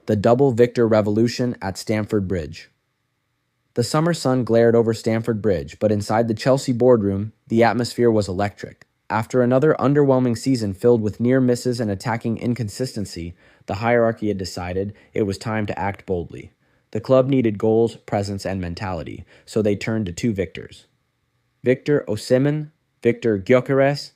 The double victor revolution at Stamford Bridge. The summer sun glared over Stamford Bridge, but inside the Chelsea boardroom, the atmosphere was electric. After another underwhelming season filled with near misses and attacking inconsistency, the hierarchy had decided it was time to act boldly. The club needed goals, presence, and mentality, so they turned to two victors. Victor Osimhen, Victor Gyökeres.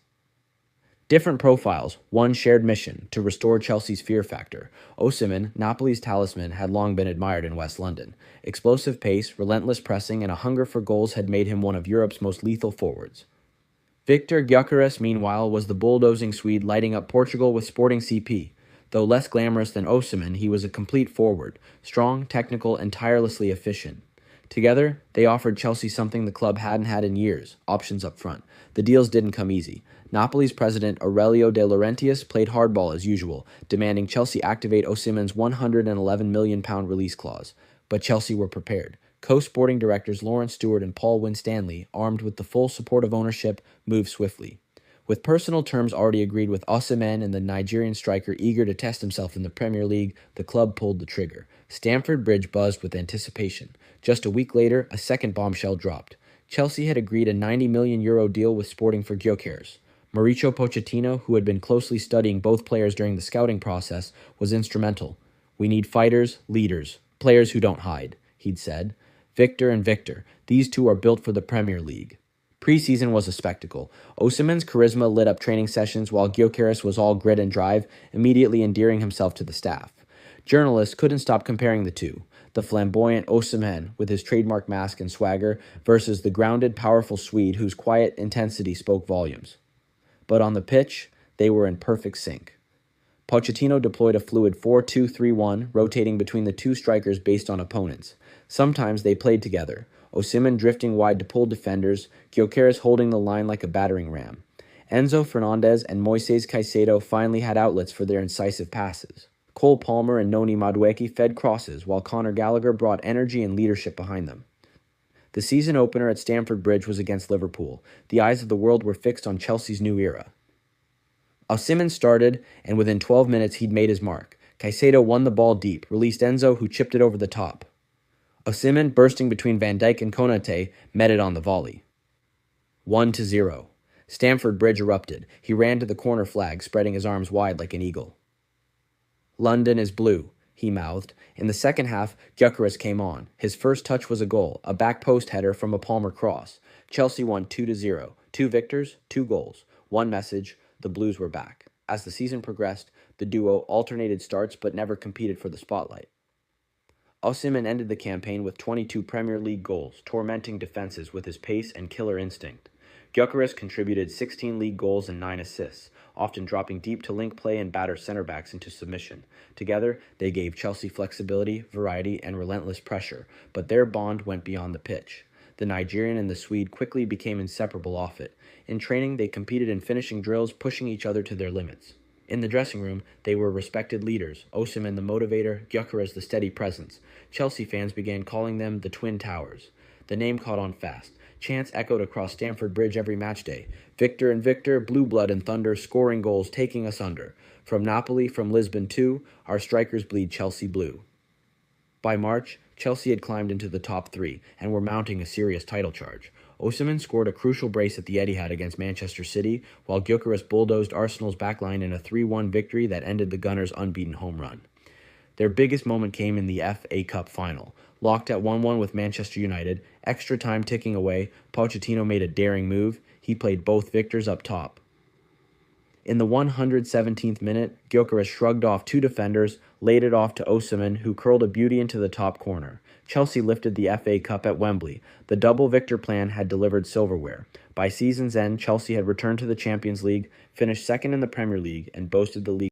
Different profiles, one shared mission, to restore Chelsea's fear factor. Osimhen, Napoli's talisman, had long been admired in West London. Explosive pace, relentless pressing, and a hunger for goals had made him one of Europe's most lethal forwards. Victor Gyökeres, meanwhile, was the bulldozing Swede lighting up Portugal with Sporting CP. Though less glamorous than Osimhen, he was a complete forward, strong, technical, and tirelessly efficient. Together, they offered Chelsea something the club hadn't had in years, options up front. The deals didn't come easy. Napoli's president Aurelio De Laurentiis played hardball as usual, demanding Chelsea activate Osimhen's £111 million release clause. But Chelsea were prepared. Co-sporting directors Lawrence Stewart and Paul Winstanley, armed with the full support of ownership, moved swiftly. With personal terms already agreed with Osimhen and the Nigerian striker eager to test himself in the Premier League, the club pulled the trigger. Stamford Bridge buzzed with anticipation. Just a week later, a second bombshell dropped. Chelsea had agreed a €90 million deal with Sporting for Gyökeres. Mauricio Pochettino, who had been closely studying both players during the scouting process, was instrumental. "We need fighters, leaders, players who don't hide," he'd said. Victor and Victor, these two are built for the Premier League. Preseason was a spectacle. Osimhen's charisma lit up training sessions while Gyökeres was all grit and drive, immediately endearing himself to the staff. Journalists couldn't stop comparing the two. The flamboyant Osimhen, with his trademark mask and swagger, versus the grounded, powerful Swede whose quiet intensity spoke volumes. But on the pitch, they were in perfect sync. Pochettino deployed a fluid 4-2-3-1, rotating between the two strikers based on opponents. Sometimes they played together, Osimhen drifting wide to pull defenders, Gyökeres holding the line like a battering ram. Enzo Fernandez and Moises Caicedo finally had outlets for their incisive passes. Cole Palmer and Noni Madueke fed crosses, while Conor Gallagher brought energy and leadership behind them. The season opener at Stamford Bridge was against Liverpool. The eyes of the world were fixed on Chelsea's new era. Osimhen started, and within 12 minutes he'd made his mark. Caicedo won the ball deep, released Enzo, who chipped it over the top. Osimhen, bursting between Van Dijk and Konate, met it on the volley. 1-0. Stamford Bridge erupted. He ran to the corner flag, spreading his arms wide like an eagle. "London is blue," he mouthed. In the second half, Gyökeres came on. His first touch was a goal, a back post header from a Palmer cross. Chelsea won 2-0. 2 victors, 2 goals. One message: the Blues were back. As the season progressed, the duo alternated starts but never competed for the spotlight. Osimhen ended the campaign with 22 Premier League goals, tormenting defenses with his pace and killer instinct. Gyökeres contributed 16 league goals and 9 assists, often dropping deep to link play and batter center-backs into submission. Together, they gave Chelsea flexibility, variety, and relentless pressure, but their bond went beyond the pitch. The Nigerian and the Swede quickly became inseparable off it. In training, they competed in finishing drills, pushing each other to their limits. In the dressing room, they were respected leaders, Osimhen the motivator, Gyökeres the steady presence. Chelsea fans began calling them the Twin Towers. The name caught on fast. Chants echoed across Stamford Bridge every matchday. Victor and Victor, blue blood and thunder, scoring goals, taking us under. From Napoli, from Lisbon too, our strikers bleed Chelsea blue. By March, Chelsea had climbed into the top 3 and were mounting a serious title charge. Osimhen scored a crucial brace at the Etihad against Manchester City, while Gyökeres bulldozed Arsenal's backline in a 3-1 victory that ended the Gunners' unbeaten home run. Their biggest moment came in the FA Cup final. Locked at 1-1 with Manchester United, extra time ticking away, Pochettino made a daring move. He played both victors up top. In the 117th minute, Gyökeres shrugged off 2 defenders, laid it off to Osimhen, who curled a beauty into the top corner. Chelsea lifted the FA Cup at Wembley. The double victor plan had delivered silverware. By season's end, Chelsea had returned to the Champions League, finished second in the Premier League, and boasted the league